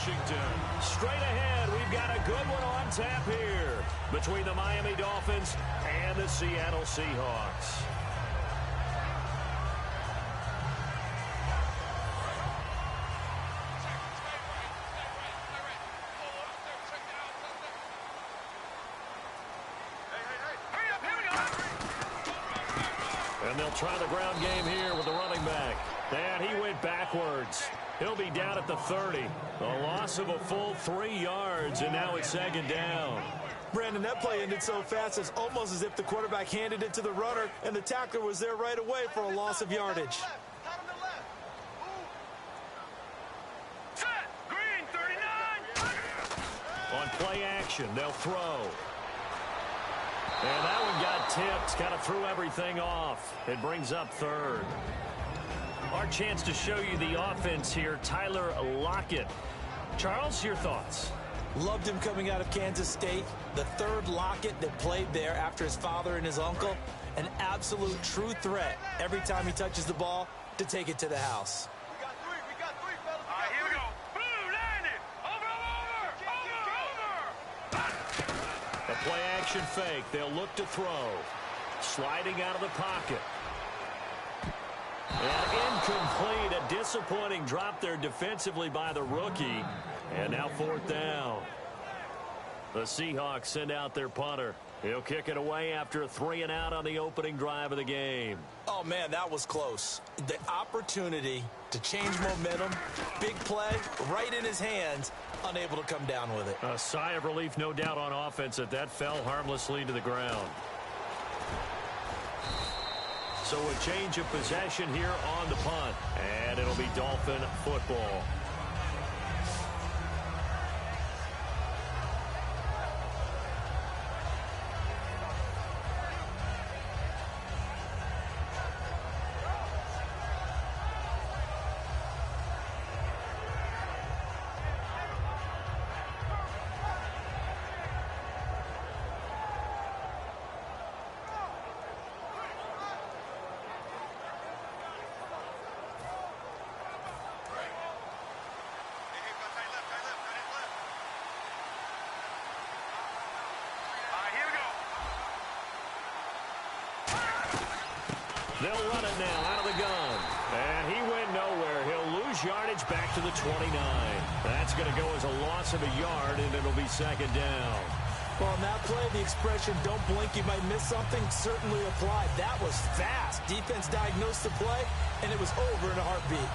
Washington. Straight ahead, we've got a good one on tap here between the Miami Dolphins and the Seattle Seahawks. And they'll try the ground game here with the running back. And he went backwards. He'll be down at the 30. A loss of a full 3 yards, and now it's second down. Brandon, that play ended so fast, it's almost as if the quarterback handed it to the runner, and the tackler was there right away for a loss of yardage. Set, green, 39. On play action, they'll throw. And that one got tipped, kind of threw everything off. It brings up third. Our chance to show you the offense here, Tyler Lockett. Charles, your thoughts? Loved him coming out of Kansas State. The third Lockett that played there after his father and his uncle. An absolute true threat every time he touches the ball to take it to the house. We got three, fellas. All right, here we go. Blue, landed. Over. A play action fake. They'll look to throw. Sliding out of the pocket. And incomplete. A disappointing drop there defensively by the rookie. And now fourth down. The Seahawks send out their punter. He'll kick it away after a 3-and-out on the opening drive of the game. Oh, man, that was close. The opportunity to change momentum, big play, right in his hands, unable to come down with it. A sigh of relief, no doubt, on offense that fell harmlessly to the ground. So a change of possession here on the punt, and it'll be Dolphin football. They'll run it now out of the gun. And he went nowhere. He'll lose yardage back to the 29. That's going to go as a loss of a yard, and it'll be second down. Well, on that play, the expression, don't blink, you might miss something, certainly applied. That was fast. Defense diagnosed the play, and it was over in a heartbeat.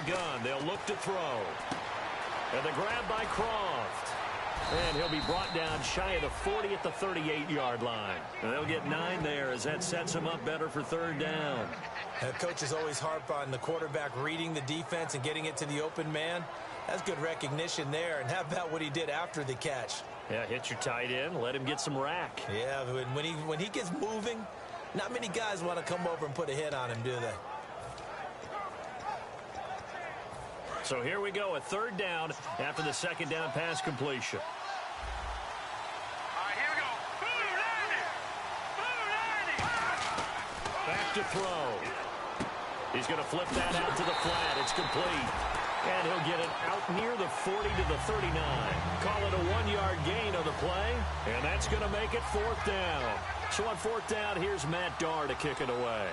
Gun. They'll look to throw. And the grab by Croft. And he'll be brought down shy of the 40 at the 38-yard line. And they'll get 9 there as that sets him up better for third down. And coaches always harp on the quarterback reading the defense and getting it to the open man. That's good recognition there. And how about what he did after the catch? Yeah, hit your tight end. Let him get some rack. Yeah, when he gets moving, not many guys want to come over and put a hit on him, do they? So here we go, a third down after the second down pass completion. All right, here we go. Back to throw. He's going to flip that out to the flat. It's complete. And he'll get it out near the 40 to the 39. Call it a 1-yard gain on the play. And that's going to make it fourth down. So on fourth down, here's Matt Darr to kick it away.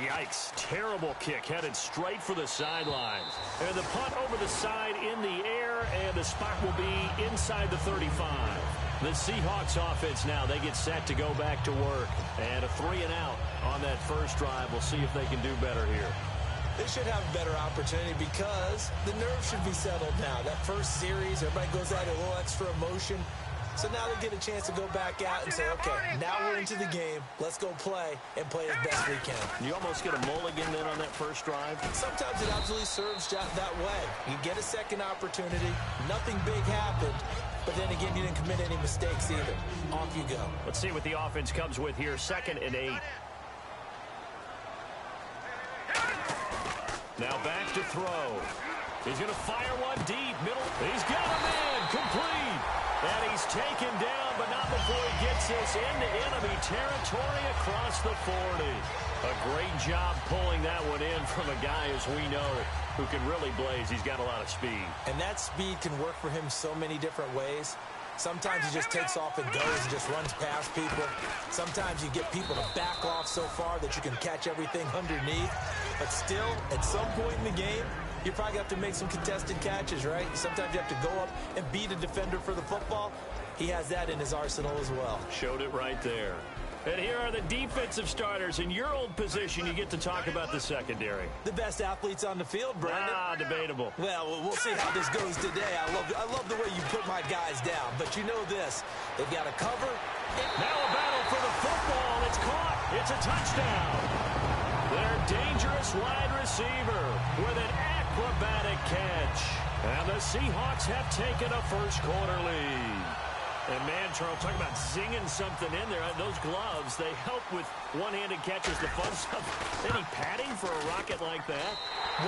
Yikes. Terrible kick headed straight for the sidelines. And the punt over the side in the air, and the spot will be inside the 35. The Seahawks offense now, they get set to go back to work. And a 3-and-out on that first drive. We'll see if they can do better here. They should have a better opportunity because the nerves should be settled now. That first series, everybody goes out a little extra emotion. So now they get a chance to go back out and say, okay, now we're into the game. Let's go play and play as best we can. You almost get a mulligan then on that first drive? Sometimes it absolutely serves that way. You get a second opportunity. Nothing big happened. But then again, you didn't commit any mistakes either. Off you go. Let's see what the offense comes with here. 2nd and 8. Now back to throw. He's going to fire one deep. Middle. He's got him in. Complete. And he's taken down, but not before he gets this into enemy territory across the 40. A great job pulling that one in from a guy, as we know, who can really blaze. He's got a lot of speed. And that speed can work for him so many different ways. Sometimes he just takes off and goes and just runs past people. Sometimes you get people to back off so far that you can catch everything underneath. But still, at some point in the game, you probably have to make some contested catches, right? Sometimes you have to go up and beat a defender for the football. He has that in his arsenal as well. Showed it right there. And here are the defensive starters. In your old position, you get to talk about the secondary. The best athletes on the field, Brandon. Debatable. Well, we'll see how this goes today. I love the way you put my guys down. But you know this. They've got a cover. Now a battle for the football. It's caught. It's a touchdown. Their dangerous wide receiver with an acrobatic catch. And the Seahawks have taken a first-quarter lead. And, man, Charles, talking about zinging something in there. Those gloves, they help with one-handed catches, the fun stuff. Any padding for a rocket like that?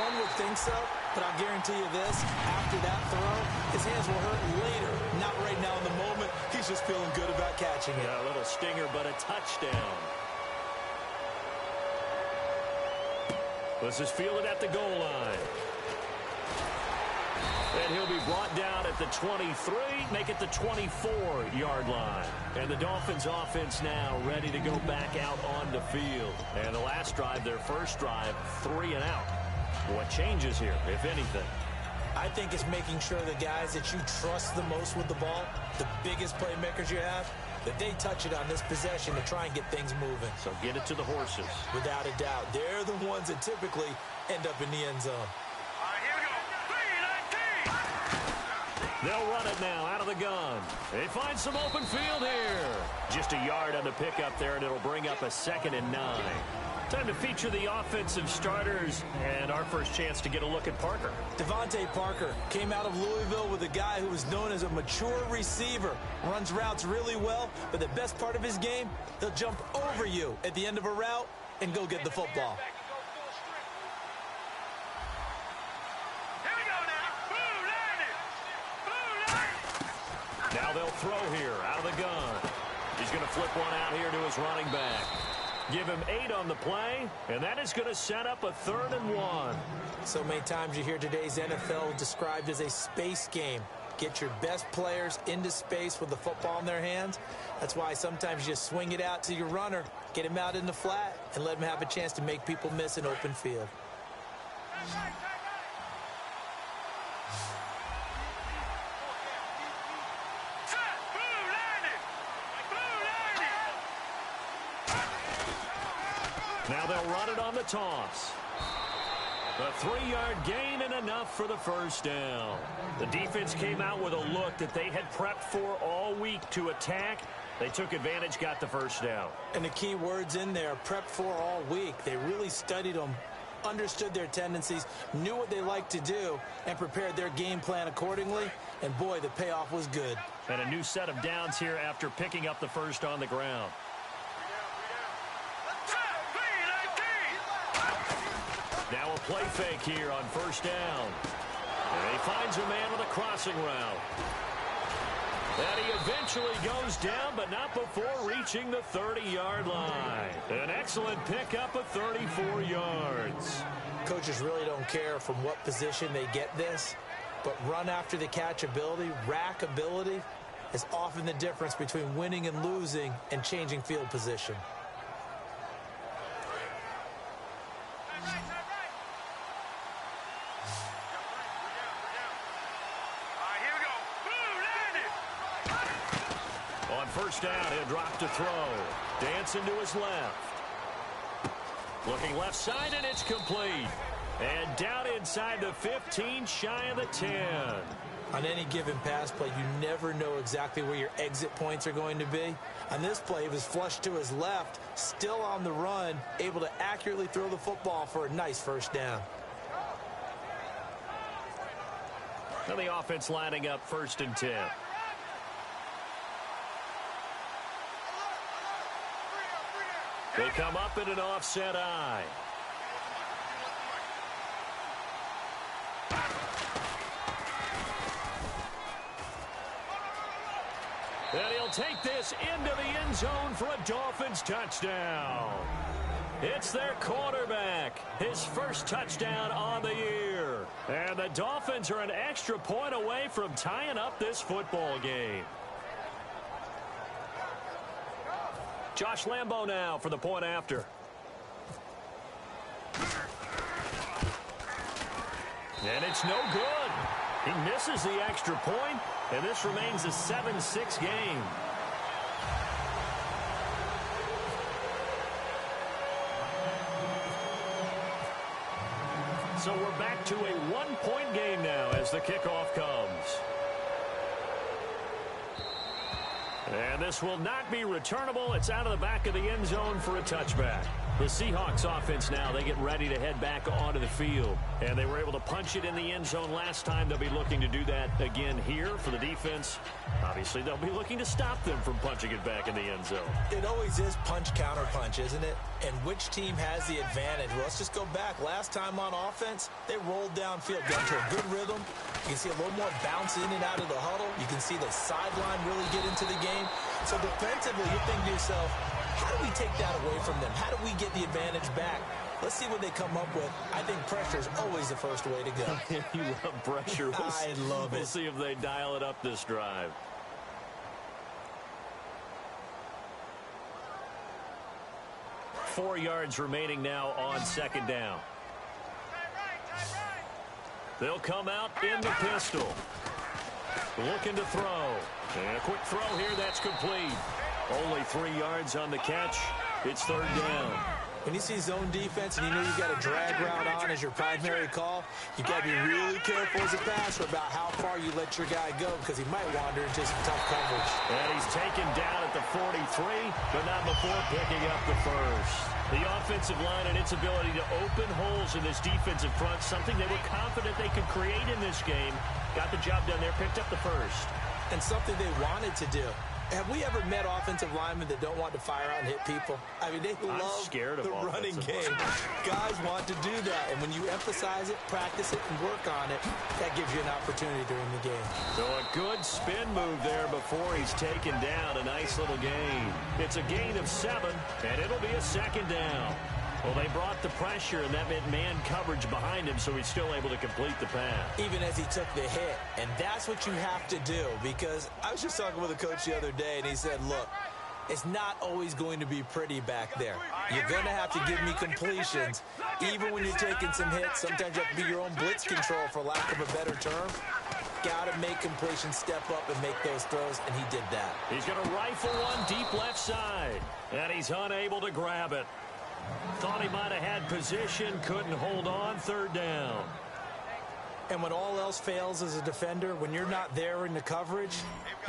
One would think so, but I'll guarantee you this. After that throw, his hands will hurt later. Not right now in the moment. He's just feeling good about catching it. Yeah, a little stinger, but a touchdown. This is fielded at the goal line. And he'll be brought down at the 23, make it the 24-yard line. And the Dolphins offense now ready to go back out on the field. And the last drive, their first drive, 3 and out. What changes here, if anything? I think it's making sure the guys that you trust the most with the ball, the biggest playmakers you have, that they touch it on this possession to try and get things moving. So get it to the horses. Without a doubt. They're the ones that typically end up in the end zone. They'll run it now out of the gun. They find some open field here. Just a yard on the pickup there, and it'll bring up a 2nd and 9. Time to feature the offensive starters, and our first chance to get a look at Parker. Devontae Parker came out of Louisville with a guy who was known as a mature receiver. Runs routes really well, but the best part of his game, he'll jump over you at the end of a route and go get the football. Now they'll throw here out of the gun. He's going to flip one out here to his running back. Give him 8 on the play, and that is going to set up a 3rd and 1. So many times you hear today's NFL described as a space game. Get your best players into space with the football in their hands. That's why sometimes you just swing it out to your runner, get him out in the flat, and let him have a chance to make people miss an open field. Now they'll run it on the toss. A 3-yard gain and enough for the first down. The defense came out with a look that they had prepped for all week to attack. They took advantage, got the first down. And the key words in there, prepped for all week. They really studied them, understood their tendencies, knew what they liked to do, and prepared their game plan accordingly. And, boy, the payoff was good. And a new set of downs here after picking up the first on the ground. Now a play fake here on first down. And he finds a man with a crossing route. And he eventually goes down, but not before reaching the 30-yard line. An excellent pickup of 34 yards. Coaches really don't care from what position they get this, but run after the catch ability, rack ability, is often the difference between winning and losing and changing field position. First down, he'll drop to throw. Dancing to his left. Looking left side, and it's complete. And down inside the 15, shy of the 10. On any given pass play, you never know exactly where your exit points are going to be. On this play, he was flushed to his left, still on the run, able to accurately throw the football for a nice first down. Now the offense lining up 1st and 10. They come up in an offset eye. take this into the end zone for a Dolphins touchdown. It's their quarterback, his first touchdown on the year. And the Dolphins are an extra point away from tying up this football game. Josh Lambo now for the point after. And it's no good. He misses the extra point, and this remains a 7-6 game. So we're back to a one-point game now as the kickoff comes. And this will not be returnable. It's out of the back of the end zone for a touchback. The Seahawks offense now, they get ready to head back onto the field. And they were able to punch it in the end zone last time. They'll be looking to do that again here for the defense. Obviously, they'll be looking to stop them from punching it back in the end zone. It always is punch-counter-punch, isn't it? And which team has the advantage? Well, let's just go back. Last time on offense, they rolled downfield, got into a good rhythm. You can see a little more bounce in and out of the huddle. You can see the sideline really get into the game. So defensively, you're thinking to yourself, how do we take that away from them? How do we get the advantage back? Let's see what they come up with. I think pressure is always the first way to go. You love pressure. I love it. We'll see if they dial it up this drive. Four yards remaining now on second down. They'll come out in the pistol. Looking to throw. And a quick throw here, that's complete. Only 3 yards on the catch. It's third down. When you see zone defense and you know you've got a drag route on as your primary call, you've got to be really careful as a passer about how far you let your guy go because he might wander into some tough coverage. And he's taken down at the 43, but not before picking up the first. The offensive line and its ability to open holes in this defensive front, something they were confident they could create in this game. Got the job done there, picked up the first. And something they wanted to do. Have we ever met offensive linemen that don't want to fire out and hit people? I mean, they love the running game. Guys want to do that. And when you emphasize it, practice it, and work on it, that gives you an opportunity during the game. So a good spin move there before he's taken down. A nice little gain. It's a gain of 7, and it'll be a second down. Well, they brought the pressure, and that meant man coverage behind him, so he's still able to complete the pass. Even as he took the hit. And that's what you have to do, because I was just talking with a coach the other day, and he said, look, it's not always going to be pretty back there. You're going to have to give me completions. Even when you're taking some hits, sometimes you have to be your own blitz control, for lack of a better term. Got to make completions, step up, and make those throws, and he did that. He's going to rifle one deep left side, and he's unable to grab it. Thought he might have had position, couldn't hold on, third down. And when all else fails as a defender, when you're not there in the coverage,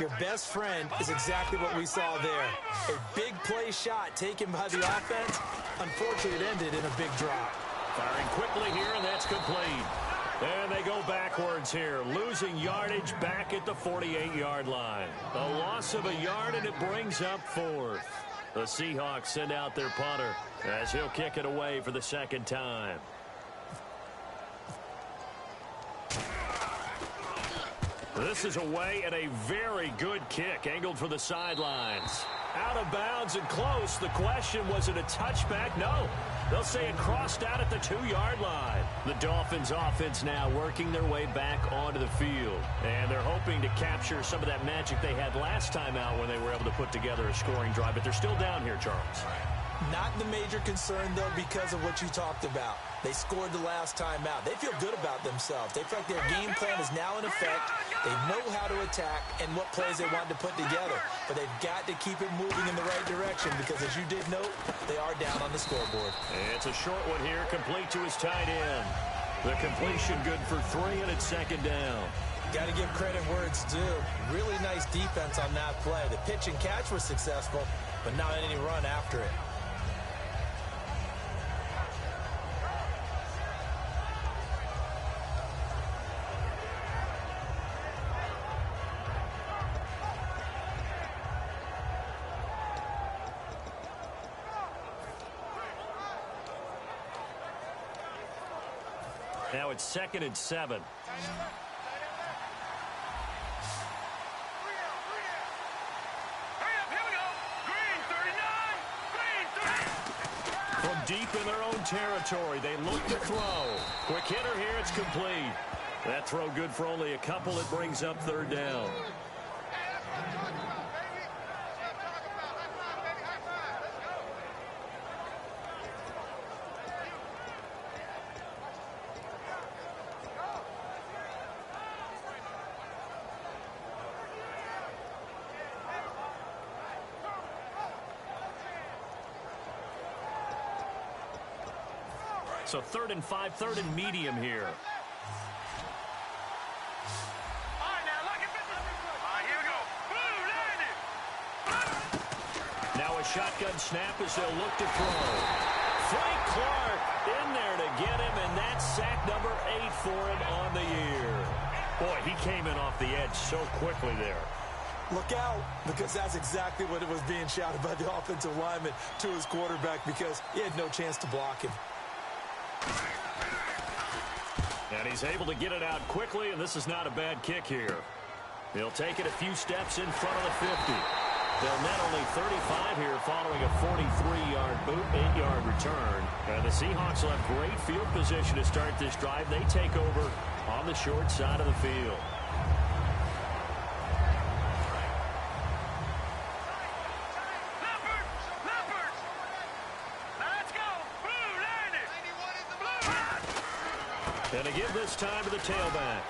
your best friend is exactly what we saw there. A big play shot taken by the offense. Unfortunately, it ended in a big drop. Firing quickly here, and that's complete. And they go backwards here, losing yardage back at the 48-yard line. A loss of a yard, and it brings up fourth. The Seahawks send out their punter as he'll kick it away for the second time. This is away and a very good kick, angled for the sidelines. Out of bounds and close. The question, was it a touchback? No. They'll say it crossed out at the 2-yard line. The Dolphins offense now working their way back onto the field. And they're hoping to capture some of that magic they had last time out when they were able to put together a scoring drive. But they're still down here, Charles. Not the major concern, though, because of what you talked about. They scored the last time out. They feel good about themselves. They feel like their game plan is now in effect. They know how to attack and what plays they want to put together. But they've got to keep it moving in the right direction because, as you did note, they are down on the scoreboard. And it's a short one here, complete to his tight end. The completion good for 3, and it's second down. Got to give credit where it's due. Really nice defense on that play. The pitch and catch was successful, but not any run after it. Now it's 2nd and 7. deep in their own territory. They look to throw. Quick hitter here. It's complete. That throw good for only a couple. It brings up third down. So 3rd and 5, 3rd and medium here. All right, now look at this. All right, here we go. Blue, landed. Now a shotgun snap as they'll look to throw. Frank Clark in there to get him, and that's sack number 8 for him on the year. Boy, he came in off the edge so quickly there. Look out, because that's exactly what it was being shouted by the offensive lineman to his quarterback, because he had no chance to block him. And he's able to get it out quickly, and this is not a bad kick here. He'll take it a few steps in front of the 50. They'll net only 35 here following a 43-yard boot, 8-yard return. And the Seahawks will have great field position to start this drive. They take over on the short side of the field. And to give this time to the tailback.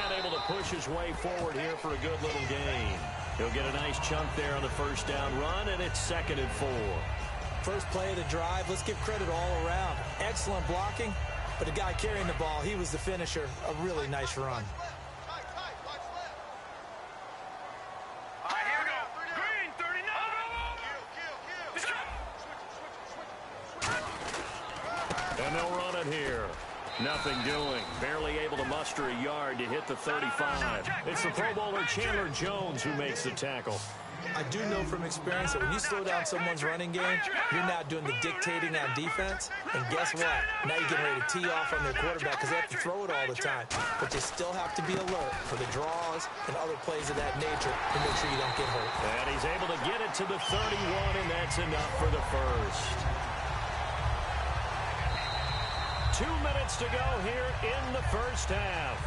And able to push his way forward here for a good little gain. He'll get a nice chunk there on the first down run, and it's 2nd and 4. First play of the drive, let's give credit all around. Excellent blocking, but the guy carrying the ball, he was the finisher. A really nice run. All right, here we go. Green, 39. And they'll run it here. Nothing doing. Barely able to muster a yard to hit the 35. It's the Pro Bowler Chandler Jones who makes the tackle. I do know from experience that when you slow down someone's running game, you're now doing the dictating on defense. And guess what? Now you're getting ready to tee off on their quarterback because they have to throw it all the time. But you still have to be alert for the draws and other plays of that nature to make sure you don't get hurt. And he's able to get it to the 31, and that's enough for the first. 2 minutes to go here in the first half.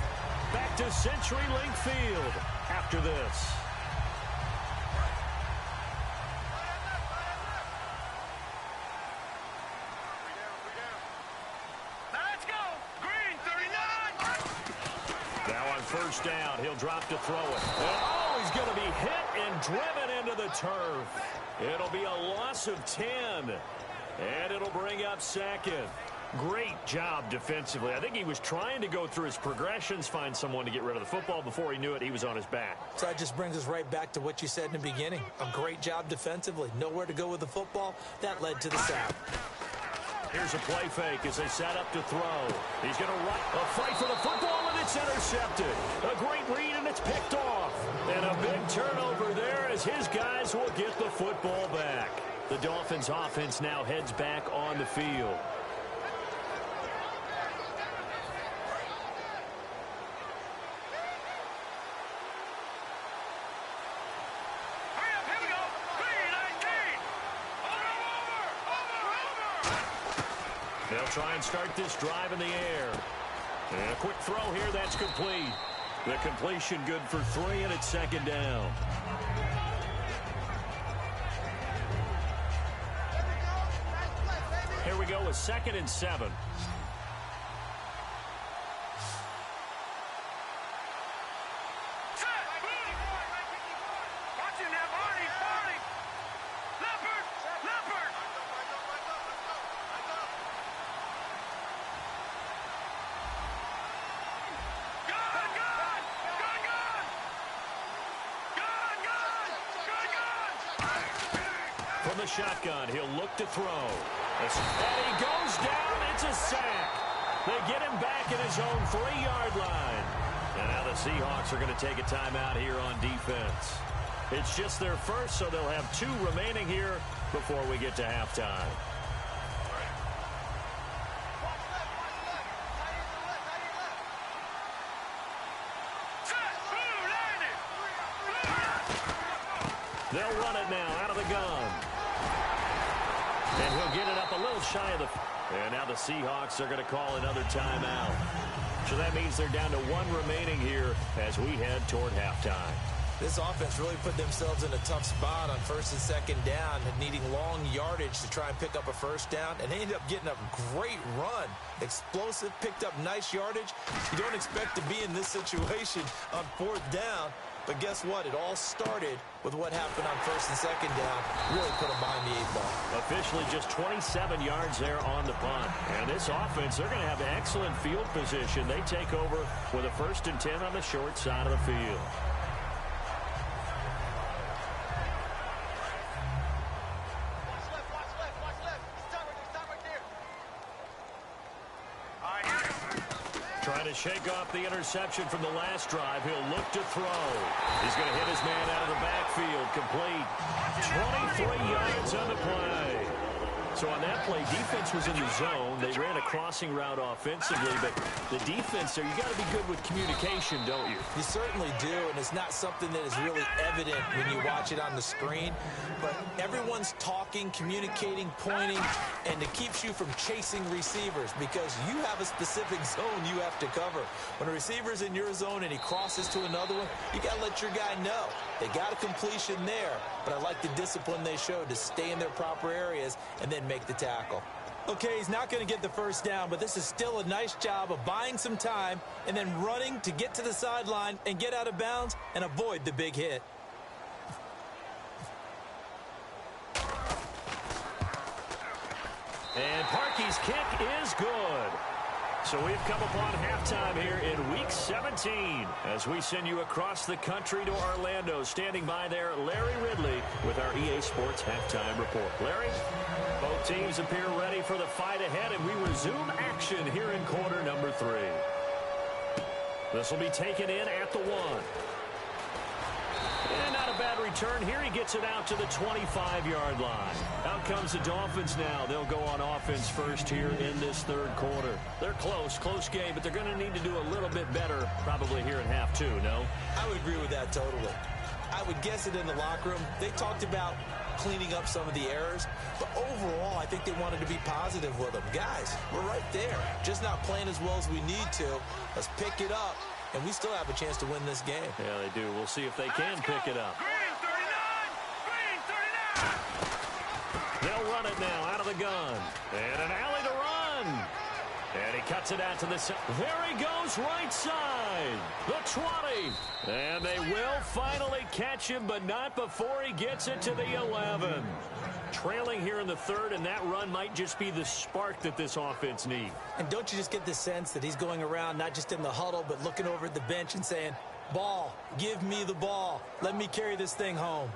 Back to CenturyLink Field after this. Let's go. Green, 39. Now on first down, he'll drop to throw it. Oh, he's going to be hit and driven into the turf. It'll be a loss of 10, and it'll bring up 2nd. Great job defensively. I think he was trying to go through his progressions, find someone to get rid of the football. Before he knew it, he was on his back. So that just brings us right back to what you said in the beginning. A great job defensively. Nowhere to go with the football. That led to the sack. Here's a play fake as they set up to throw. He's going to run a fight for the football, and it's intercepted. A great read, and it's picked off. And a big turnover there as his guys will get the football back. The Dolphins offense now heads back on the field. They'll try and start this drive in the air. And a quick throw here, that's complete. The completion good for 3, and it's 2nd down. Here we go with 2nd and 7. From the shotgun, he'll look to throw. And he goes down. It's a sack. They get him back at his own 3-yard line. And now the Seahawks are going to take a timeout here on defense. It's just their first, so they'll have 2 remaining here before we get to halftime. They'll run it now out of the gun. And he'll get it up a little shy of the... And now the Seahawks are going to call another timeout. So that means they're down to 1 remaining here as we head toward halftime. This offense really put themselves in a tough spot on 1st and 2nd down, needing long yardage to try and pick up a 1st down, and they ended up getting a great run. Explosive, picked up nice yardage. You don't expect to be in this situation on 4th down, but guess what? It all started with what happened on 1st and 2nd down. Really put them behind the 8 ball. Officially just 27 yards there on the punt. And this offense, they're going to have excellent field position. They take over with a 1st and 10 on the short side of the field. Trying to shake off the interception from the last drive. He'll look to throw. He's going to hit his man out of the backfield. Complete. 23 yards on the play. So on that play, defense was in the zone. They ran a crossing route offensively, but the defense there, you got to be good with communication, don't you? You certainly do, and it's not something that is really evident when you watch it on the screen. But everyone's talking, communicating, pointing, and it keeps you from chasing receivers because you have a specific zone you have to cover. When a receiver's in your zone and he crosses to another one, you got to let your guy know. They got a completion there, but I like the discipline they showed to stay in their proper areas and then make the tackle. Okay, he's not going to get the 1st down, but this is still a nice job of buying some time and then running to get to the sideline and get out of bounds and avoid the big hit. And Parkey's kick is good. So we've come upon halftime here in Week 17 as we send you across the country to Orlando. Standing by there, Larry Ridley with our EA Sports Halftime Report. Larry? Both teams appear ready for the fight ahead, and we resume action here in quarter number 3. This will be taken in at the 1. And not a bad return here. He gets it out to the 25-yard line. Out comes the Dolphins now. They'll go on offense first here in this 3rd quarter. They're close game, but they're going to need to do a little bit better probably here in half 2, no? I would agree with that totally. I would guess it in the locker room. They talked about cleaning up some of the errors, but overall, I think they wanted to be positive with them. Guys, we're right there. Just not playing as well as we need to. Let's pick it up. And we still have a chance to win this game. Yeah, they do. We'll see if they can pick it up. Green 39! Green 39! They'll run it now out of the gun. And an alley to run. And he cuts it out to the side. There he goes, right side. The 20. And they will finally catch him, but not before he gets it to the 11. Trailing here in the 3rd, and that run might just be the spark that this offense needs. And don't you just get the sense that he's going around not just in the huddle, but looking over at the bench and saying, ball, give me the ball. Let me carry this thing home.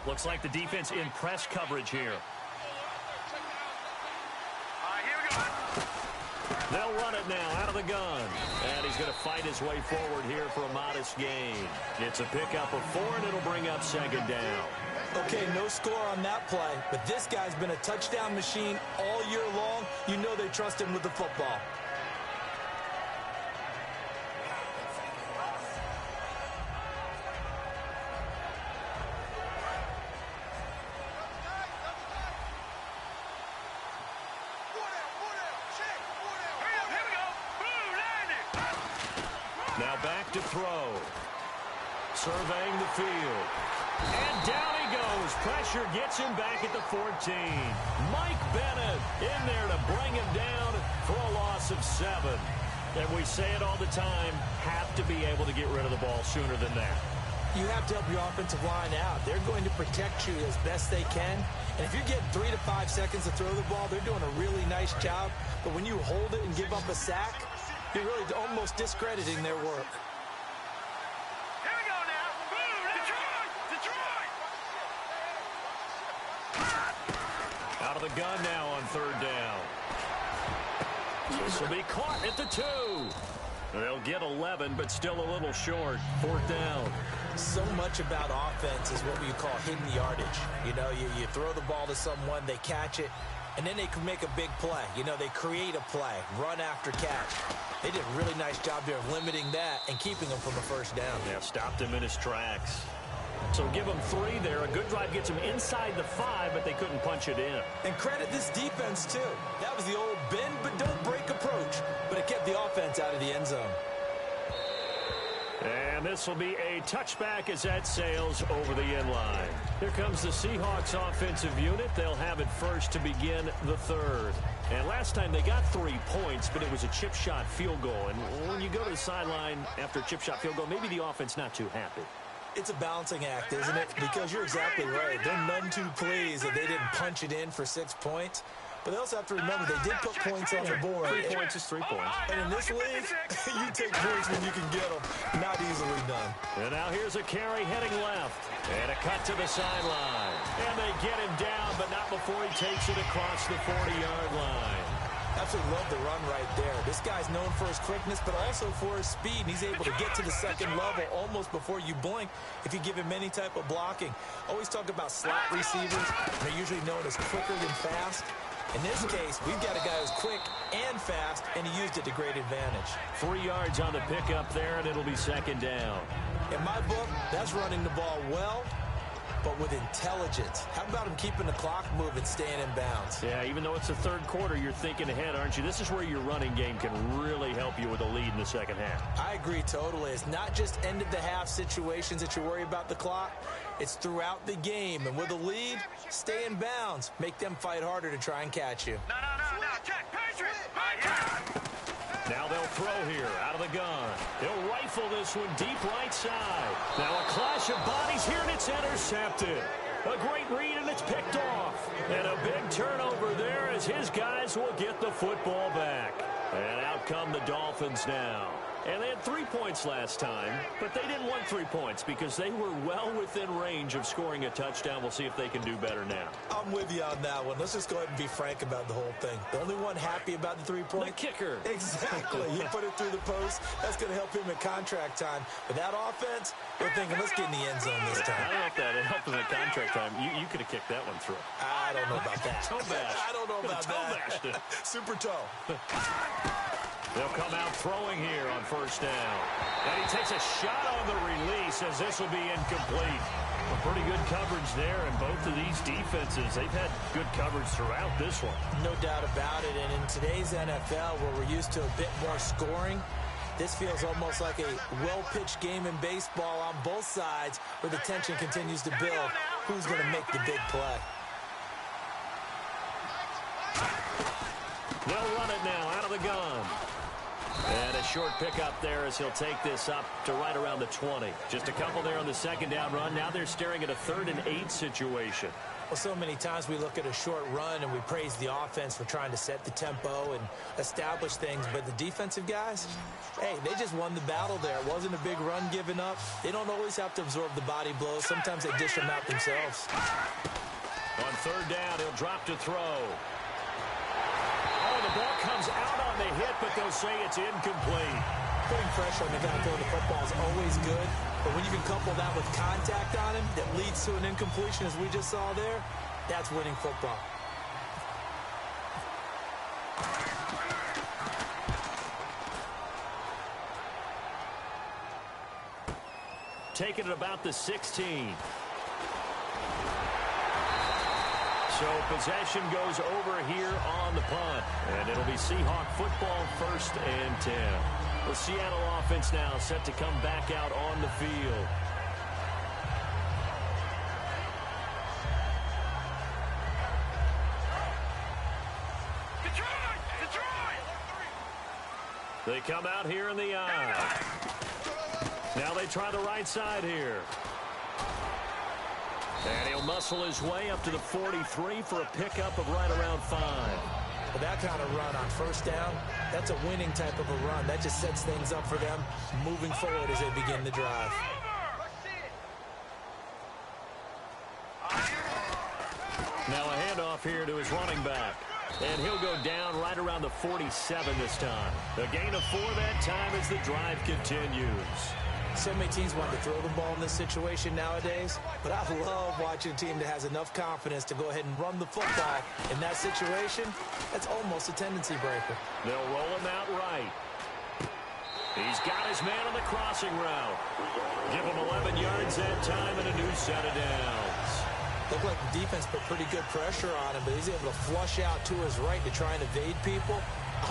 Looks like the defense in press coverage here. Here we go. They'll run it now out of the gun. And he's going to fight his way forward here for a modest gain. It's a pickup of 4, and it'll bring up 2nd down. Okay, no score on that play, but this guy's been a touchdown machine all year long. You know they trust him with the football. Now back to throw. Surveying the field. And down he goes. Pressure gets him back at the 14. Mike Bennett in there to bring him down for a loss of 7. And we say it all the time, have to be able to get rid of the ball sooner than that. You have to help your offensive line out. They're going to protect you as best they can. And if you're getting 3 to 5 seconds to throw the ball, they're doing a really nice job. But when you hold it and give up a sack, you're really almost discrediting their work. Here we go now. Boom, Detroit! Detroit! Out of the gun now on 3rd down. This will be caught at the 2. They'll get 11, but still a little short. 4th down. So much about offense is what we call hidden yardage. You know, you throw the ball to someone, they catch it, and then they can make a big play. You know, they create a play, run after catch. They did a really nice job there of limiting that and keeping him from a first down. Yeah, stopped him in his tracks. So give them 3 there. A good drive gets them inside the 5, but they couldn't punch it in. And credit this defense, too. That was the old bend but don't break approach, but it kept the offense out of the end zone. And this will be a touchback as that sails over the end line. Here comes the Seahawks offensive unit. They'll have it first to begin the 3rd. And last time they got 3 points, but it was a chip shot field goal. And when you go to the sideline after a chip shot field goal, maybe the offense not too happy. It's a balancing act, isn't it? Because you're exactly right. They're none too pleased that they didn't punch it in for 6 points. But they also have to remember they did put points on the board. 3 points is 3 points. And in this league, you take points when you can get them. Not easily done. And now here's a carry heading left. And a cut to the sideline. And they get him down, but not before he takes it across the 40-yard line. Absolutely love the run right there. This guy's known for his quickness, but also for his speed. And he's able to get to the second level almost before you blink if you give him any type of blocking. Always talk about slot receivers. They're usually known as quicker than fast. In this case, we've got a guy who's quick and fast, and he used it to great advantage. 3 yards on the pickup there, and it'll be 2nd down. In my book, that's running the ball well, but with intelligence. How about him keeping the clock moving, staying in bounds? Yeah, even though it's the 3rd quarter, you're thinking ahead, aren't you? This is where your running game can really help you with a lead in the 2nd half. I agree totally. It's not just end-of-the-half situations that you worry about the clock. It's throughout the game. And with a lead, stay in bounds. Make them fight harder to try and catch you. No, check, Patriot. Now they'll throw here out of the gun. He'll rifle this one deep right side. Now a clash of bodies here, and it's intercepted. A great read, and it's picked off. And a big turnover there as his guys will get the football back. And out come the Dolphins now. And they had 3 points last time, but they didn't want 3 points because they were well within range of scoring a touchdown. We'll see if they can do better now. I'm with you on that one. Let's just go ahead and be frank about the whole thing. The only one happy about the 3 points? The kicker. Exactly. He put it through the post. That's going to help him in contract time. But that offense, they're thinking, let's get in the end zone this time. I don't know if that helped him in contract time. You could have kicked that one through. I don't know about that. Toe bash. I don't know about that. Toe Super toe. They'll come out throwing here on 1st down. And he takes a shot on the release as this will be incomplete. A pretty good coverage there, and both of these defenses, they've had good coverage throughout this one. No doubt about it. And in today's NFL, where we're used to a bit more scoring, this feels almost like a well-pitched game in baseball on both sides where the tension continues to build. Who's going to make the big play? They'll run it now out of the gun. And a short pickup there as he'll take this up to right around the 20. Just a couple there on the 2nd down run. Now they're staring at a 3rd and 8 situation. Well, so many times we look at a short run and we praise the offense for trying to set the tempo and establish things. But the defensive guys, hey, they just won the battle there. It wasn't a big run given up. They don't always have to absorb the body blows. Sometimes they dish them out themselves. On 3rd down, he'll drop to throw. Oh, the ball comes out on the hit, but they'll say it's incomplete. Putting pressure on the guy throwing the football is always good, but when you can couple that with contact on him that leads to an incompletion, as we just saw there, that's winning football. Taking it about the 16. So possession goes over here on the punt. And it'll be Seahawk football 1st and 10. The Seattle offense now set to come back out on the field. Detroit! They come out here in the eye. Now they try the right side here. And he'll muscle his way up to the 43 for a pickup of right around 5. Well, that kind of run on 1st down, that's a winning type of a run. That just sets things up for them moving forward as they begin the drive. Now a handoff here to his running back. And he'll go down right around the 47 this time. A gain of 4 that time as the drive continues. So many teams want to throw the ball in this situation nowadays, but I love watching a team that has enough confidence to go ahead and run the football. In that situation, that's almost a tendency breaker. They'll roll him out right. He's got his man on the crossing route. Give him 11 yards that time and a new set of downs. Looked like the defense put pretty good pressure on him, but he's able to flush out to his right to try and evade people.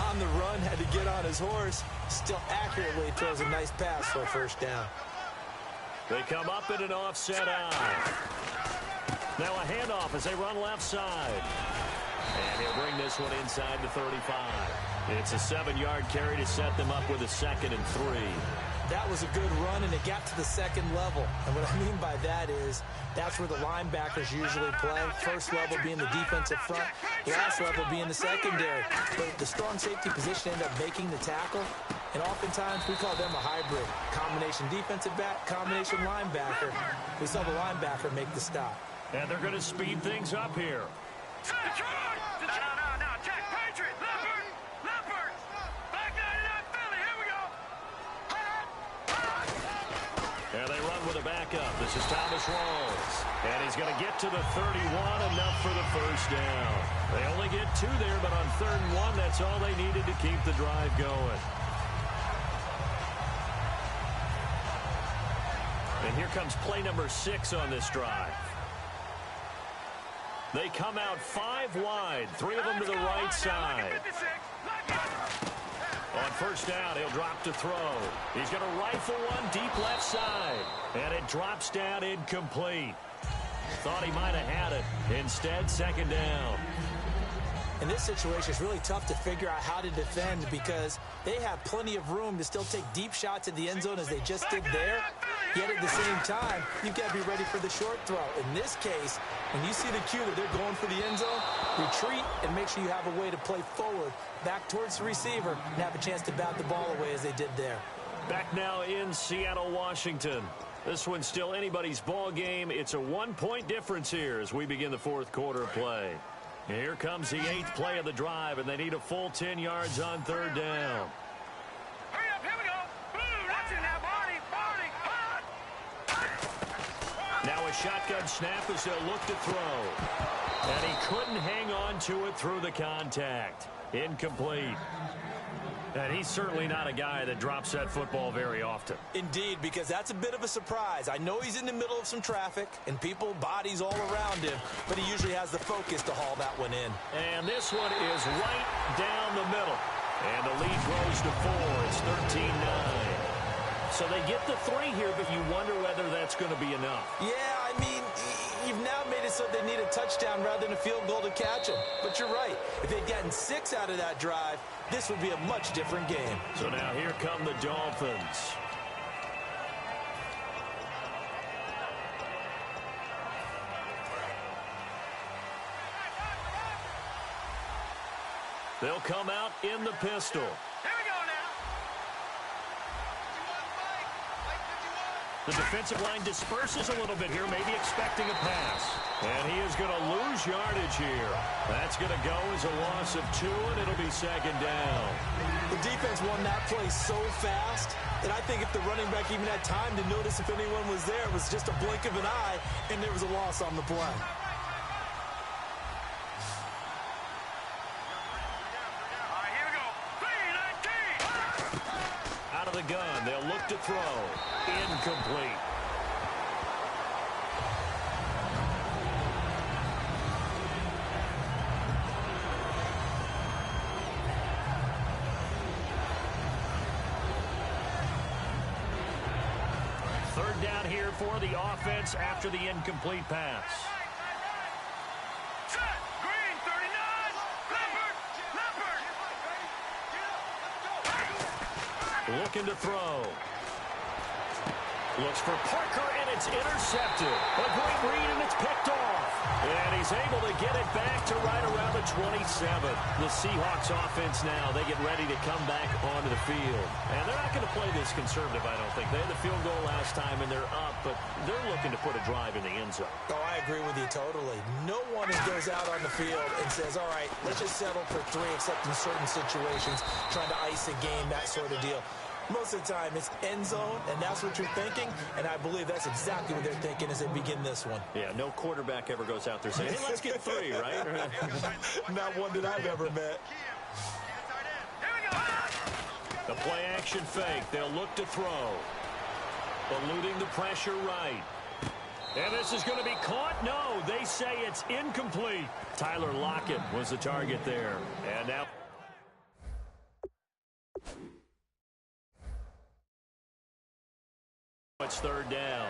On the run, had to get on his horse. Still accurately throws a nice pass for a first down. They come up in an offset eye. Now a handoff as they run left side. And he'll bring this one inside the 35. It's a 7-yard carry to set them up with a 2nd and 3. That was a good run, and it got to the second level. And what I mean by that is that's where the linebackers usually play. First level being the defensive front, last level being the secondary. But the strong safety position ended up making the tackle, and oftentimes we call them a hybrid. Combination defensive back, combination linebacker. We saw the linebacker make the stop. And they're going to speed things up here. No, check. Patriot, Leopard. Back 99 Philly, here we go. And they run with a backup. This is Thomas Rawls. And he's going to get to the 31, enough for the first down. They only get 2 there, but on 3rd and 1, that's all they needed to keep the drive going. And here comes play number 6 on this drive. They come out 5 wide, 3 of them to the right side. On first down, he'll drop to throw. He's going to rifle one deep left side. And it drops down incomplete. Thought he might have had it. Instead, 2nd down. In this situation, it's really tough to figure out how to defend because they have plenty of room to still take deep shots at the end zone as they just did there. Yet at the same time, you've got to be ready for the short throw. In this case, when you see the cue that they're going for the end zone, retreat and make sure you have a way to play forward, back towards the receiver, and have a chance to bat the ball away as they did there. Back now in Seattle, Washington. This one's still anybody's ball game. It's a 1-point difference here as we begin the 4th quarter play. Here comes the 8th play of the drive, and they need a full 10 yards on 3rd down. Hurry up, here we go. Blue, that's it now, Barney, hot. Now a shotgun snap as they'll look to throw. And he couldn't hang on to it through the contact. Incomplete. And he's certainly not a guy that drops that football very often. Indeed, because that's a bit of a surprise. I know he's in the middle of some traffic and people, bodies all around him, but he usually has the focus to haul that one in. And this one is right down the middle. And the lead grows to 4. It's 13-9. So they get the 3 here, but you wonder whether that's going to be enough. Yeah, I mean, you've now made it so they need a touchdown rather than a field goal to catch them. But you're right. If they'd gotten 6 out of that drive, this would be a much different game. So now here come the Dolphins. They'll come out in the pistol. Here we go now. The defensive line disperses a little bit here, maybe expecting a pass. And he is going to lose yardage here. That's going to go as a loss of 2, and it'll be 2nd down. The defense won that play so fast that I think if the running back even had time to notice if anyone was there, it was just a blink of an eye, and there was a loss on the play. The gun. They'll look to throw. Incomplete. Third down here for the offense after the incomplete pass. Looking to throw. Looks for Parker, and it's intercepted. A great read, and it's picked off. And he's able to get it back to right around the 27. The Seahawks offense now, they get ready to come back onto the field. And they're not going to play this conservative, I don't think. They had the field goal last time, and they're up, but they're looking to put a drive in the end zone. Oh, I agree with you totally. No one goes out on the field and says, all right, let's just settle for 3, except in certain situations, trying to ice a game, that sort of deal. Most of the time, it's end zone, and that's what you're thinking, and I believe that's exactly what they're thinking as they begin this one. Yeah, no quarterback ever goes out there saying, hey, let's get 3, right? Not one that I've ever met. The play-action fake. They'll look to throw. Eluding the pressure right. And this is going to be caught. No, they say it's incomplete. Tyler Lockett was the target there. And now... it's 3rd down.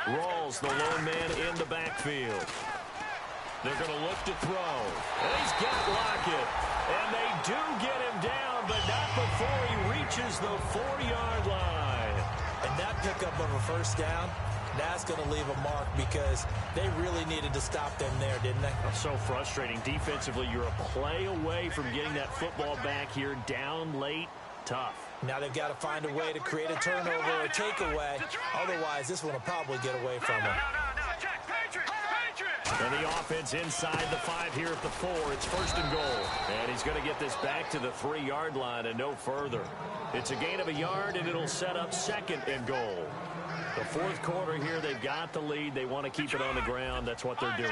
Rawls, the lone man in the backfield. They're going to look to throw. And he's got Lockett. And they do get him down, but not before he reaches the 4-yard line. And that pickup of a 1st down, that's going to leave a mark because they really needed to stop them there, didn't they? So frustrating. Defensively, you're a play away from getting that football back here. Down late, tough. Now they've got to find a way to create a turnover or a takeaway. Otherwise, this one will probably get away from them. And the offense inside the 5 here at the 4. It's 1st and goal. And he's going to get this back to the 3-yard line and no further. It's a gain of a yard, and it'll set up 2nd and goal. The 4th quarter here, they've got the lead. They want to keep it on the ground. That's what they're doing.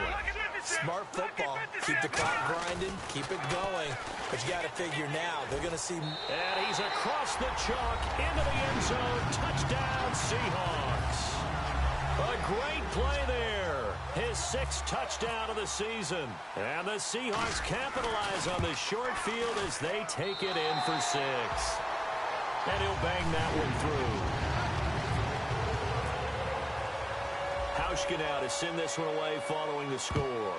Smart football. Keep the clock grinding. Keep it going. But you got to figure now, they're going to see... And he's across the chalk into the end zone. Touchdown, Seahawks. A great play there. His 6th touchdown of the season. And the Seahawks capitalize on the short field as they take it in for 6. And he'll bang that one through. Hauschka now to send this one away following the score.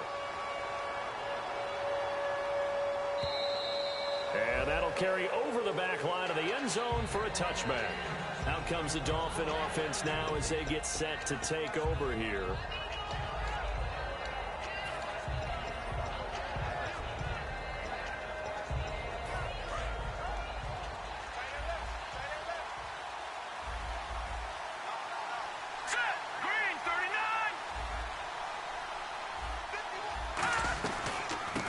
And that'll carry over the back line of the end zone for a touchback. Out comes the Dolphin offense now as they get set to take over here.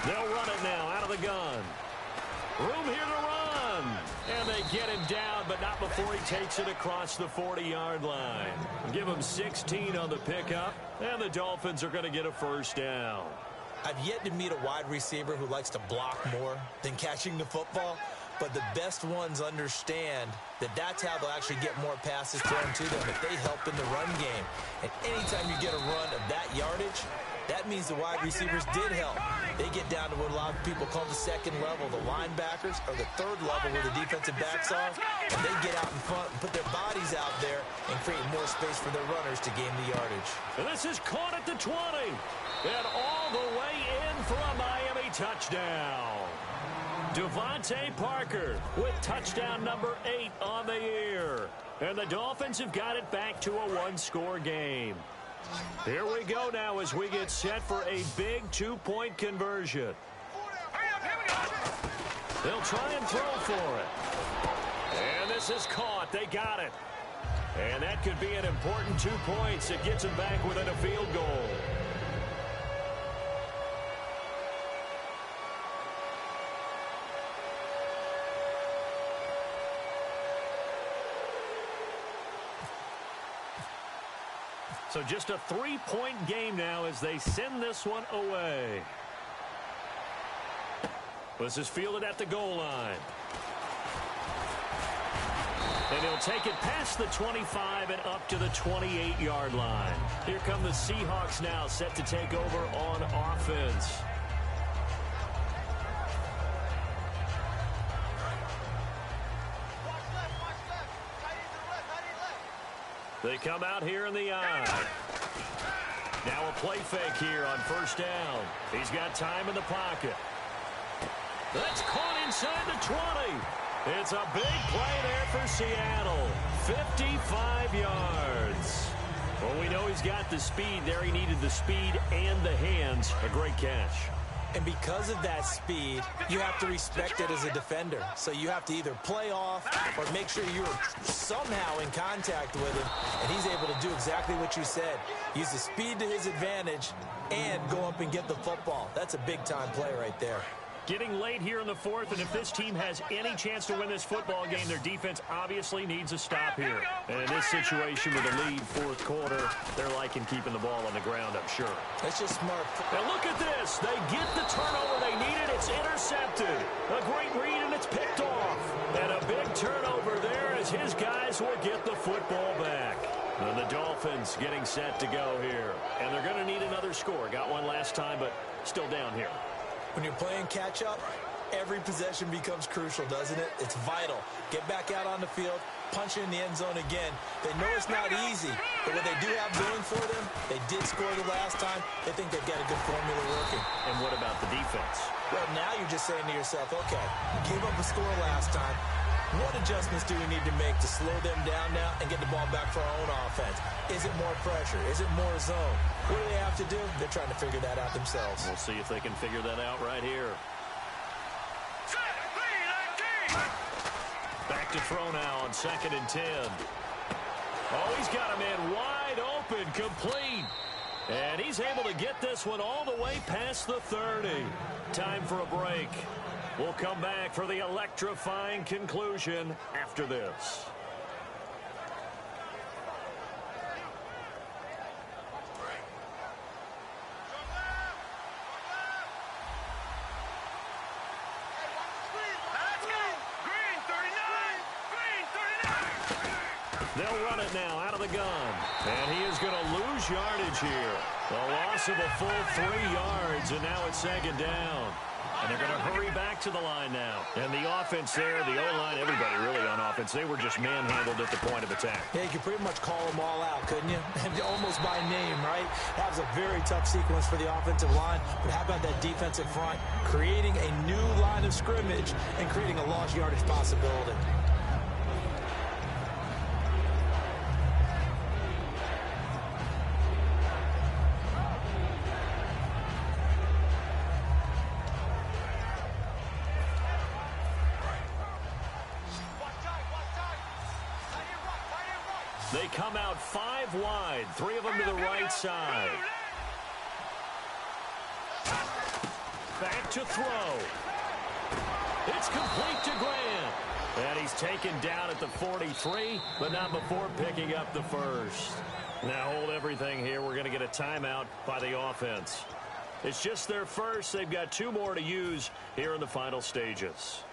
They'll run it now out of the gun. Room here to run. And they get him down, but not before he takes it across the 40-yard line. Give him 16 on the pickup, and the Dolphins are going to get a 1st down. I've yet to meet a wide receiver who likes to block more than catching the football, but the best ones understand that that's how they'll actually get more passes thrown to them if they help in the run game. And anytime you get a run of that yardage, that means the wide receivers did help. They get down to what a lot of people call the 2nd level, the linebackers, or the 3rd level where the defensive backs are, and they get out in front and put their bodies out there and create more space for their runners to gain the yardage. And this is caught at the 20, and all the way in for a Miami touchdown. Devontae Parker with touchdown number 8 on the year. And the Dolphins have got it back to a 1-score game. Here we go now as we get set for a big 2-point conversion. They'll try and throw for it. And this is caught. They got it. And that could be an important 2 points. It gets them back within a field goal. So just a 3-point game now as they send this one away. This is fielded at the goal line. And he'll take it past the 25 and up to the 28-yard line. Here come the Seahawks now set to take over on offense. They come out here in the eye. Now a play fake here on 1st down. He's got time in the pocket. That's caught inside the 20. It's a big play there for Seattle. 55 yards. Well, we know he's got the speed there. He needed the speed and the hands. A great catch. And because of that speed, you have to respect it as a defender. So you have to either play off or make sure you're somehow in contact with him. And he's able to do exactly what you said. Use the speed to his advantage and go up and get the football. That's a big-time play right there. Getting late here in the fourth, and if this team has any chance to win this football game, their defense obviously needs a stop here. And in this situation with a lead fourth quarter, they're liking keeping the ball on the ground, I'm sure. That's just smart. And look at this. They get the turnover they needed. It's intercepted. A great read, and it's picked off. And a big turnover there as his guys will get the football back. And the Dolphins getting set to go here. And they're going to need another score. Got one last time, but still down here. When you're playing catch-up, every possession becomes crucial, doesn't it? It's vital. Get back out on the field, punch it in the end zone again. They know it's not easy, but what they do have going for them, they did score the last time. They think they've got a good formula working. And what about the defense? Well, now you're just saying to yourself, okay, gave up a score last time. What adjustments do we need to make to slow them down now and get the ball back for our own offense? Is it more pressure? Is it more zone? What do they have to do? They're trying to figure that out themselves. We'll see if they can figure that out right here. Back to throw now on 2nd and 10. Oh, he's got a man wide open, complete. And he's able to get this one all the way past the 30. Time for a break. We'll come back for the electrifying conclusion after this. They'll run it now out of the gun. And he is going to lose yardage here. The loss of a full 3 yards, and now it's 2nd down. And they're going to hurry back to the line now. And the offense there, the O-line, everybody really on offense, they were just manhandled at the point of attack. Yeah, you could pretty much call them all out, couldn't you? Almost by name, right? That was a very tough sequence for the offensive line. But how about that defensive front? Creating a new line of scrimmage and creating a lost yardage possibility. They come out 5 wide, 3 of them to the right side. Back to throw. It's complete to Grant. And he's taken down at the 43, but not before picking up the first. Now hold everything here. We're going to get a timeout by the offense. It's just their first. They've got 2 more to use here in the final stages.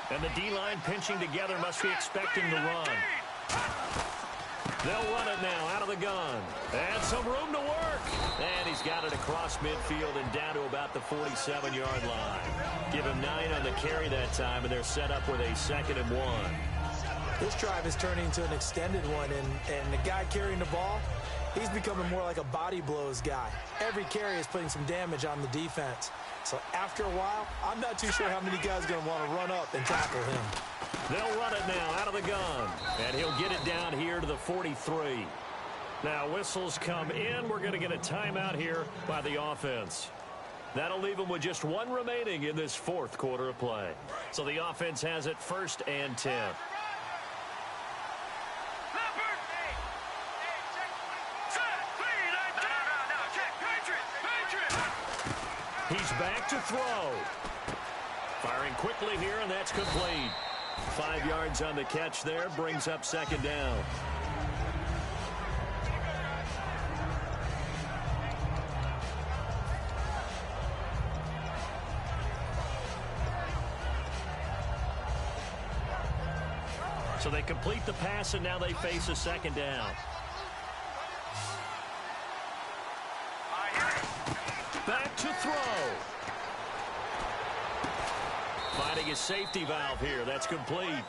And the D-line pinching together, must be expecting to run. They'll run it now out of the gun. And some room to work. And he's got it across midfield and down to about the 47-yard line. Give him 9 on the carry that time, and they're set up with a 2nd and 1. This drive is turning into an extended one, and the guy carrying the ball, he's becoming more like a body blows guy. Every carry is putting some damage on the defense. So after a while, I'm not too sure how many guys are going to want to run up and tackle him. They'll run it now out of the gun. And he'll get it down here to the 43. Now whistles come in. We're going to get a timeout here by the offense. That'll leave them with just 1 remaining in this 4th quarter of play. So the offense has it 1st and 10. He's back to throw. Firing quickly here, and that's complete. 5 yards on the catch there, brings up 2nd down. So they complete the pass, and now they face a 2nd down. Back to throw. Finding a safety valve here. That's complete.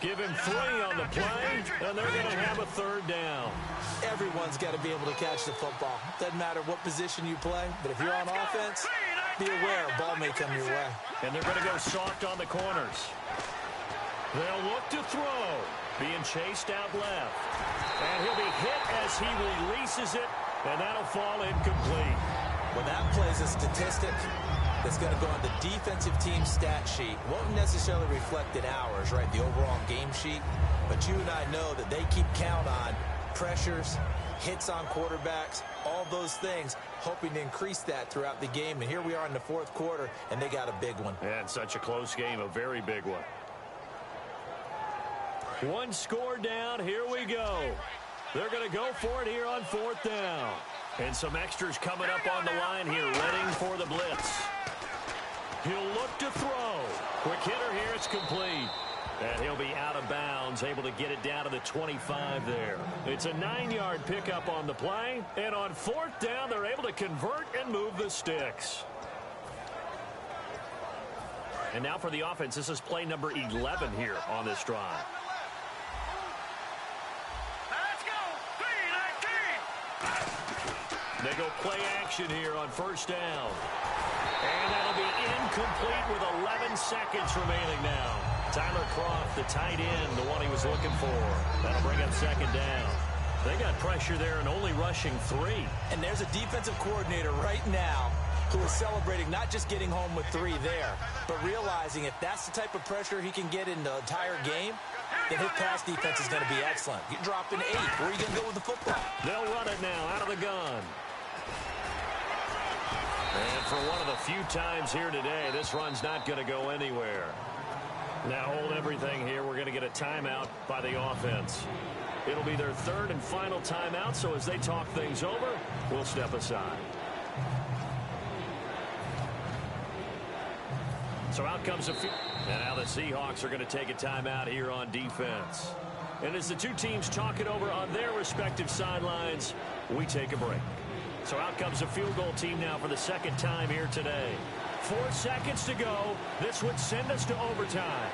Give him 3 on the play, and they're going to have a 3rd down. Everyone's got to be able to catch the football. Doesn't matter what position you play, but if you're on offense, be aware a ball may come your way. And they're going to go soft on the corners. They'll look to throw. Being chased out left. And he'll be hit as he releases it, and that'll fall incomplete. Well, that plays a statistic that's going to go on the defensive team stat sheet. Won't necessarily reflect in ours, right, the overall game sheet. But you and I know that they keep count on pressures, hits on quarterbacks, all those things, hoping to increase that throughout the game. And here we are in the 4th quarter, and they got a big one. And such a close game, a very big one. 1 score down, here we go. They're going to go for it here on 4th down. And some extras coming up on the line here, readying for the blitz. He'll look to throw. Quick hitter here, it's complete. And he'll be out of bounds, able to get it down to the 25 there. It's a 9-yard pickup on the play. And on 4th down, they're able to convert and move the sticks. And now for the offense, this is play number 11 here on this drive. They go play action here on 1st down. And that'll be incomplete with 11 seconds remaining now. Tyler Croft, the tight end, the one he was looking for. That'll bring up 2nd down. They got pressure there and only rushing 3. And there's a defensive coordinator right now who is celebrating not just getting home with 3 there, but realizing if that's the type of pressure he can get in the entire game, then his pass defense is going to be excellent. You're dropping 8. Where are you going to go with the football? They'll run it now out of the gun. And for one of the few times here today, this run's not going to go anywhere. Now hold everything here. We're going to get a timeout by the offense. It'll be their 3rd and final timeout, so as they talk things over, we'll step aside. So out comes a field. And now the Seahawks are going to take a timeout here on defense. And as the two teams talk it over on their respective sidelines, we take a break. So out comes a field goal team now for the 2nd time here today. 4 seconds to go. This would send us to overtime.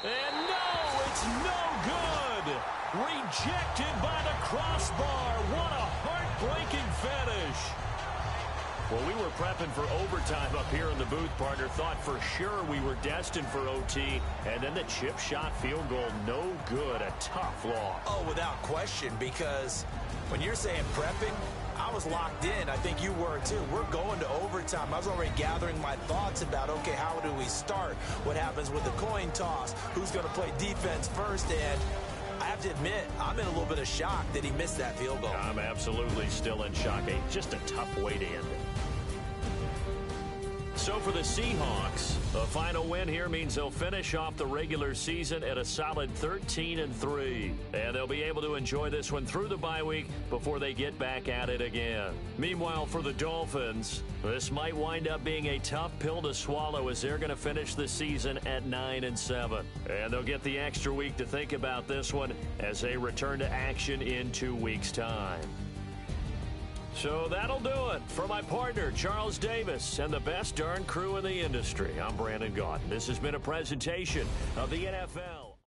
And no, it's no good. Rejected by the crossbar. What a heartbreaking finish. Well, we were prepping for overtime up here in the booth, partner. Thought for sure we were destined for OT. And then the chip shot field goal, no good. A tough loss. Oh, without question, because when you're saying prepping, I was locked in. I think you were too. We're going to overtime. I was already gathering my thoughts about, okay, how do we start? What happens with the coin toss? Who's going to play defense first? And I have to admit, I'm in a little bit of shock that he missed that field goal. I'm absolutely still in shock. Just a tough way to end it. So for the Seahawks, a final win here means they'll finish off the regular season at a solid 13-3. And they'll be able to enjoy this one through the bye week before they get back at it again. Meanwhile, for the Dolphins, this might wind up being a tough pill to swallow as they're going to finish the season at 9-7. And they'll get the extra week to think about this one as they return to action in 2 weeks' time. So that'll do it. For my partner, Charles Davis, and the best darn crew in the industry, I'm Brandon Gaudin. This has been a presentation of the NFL.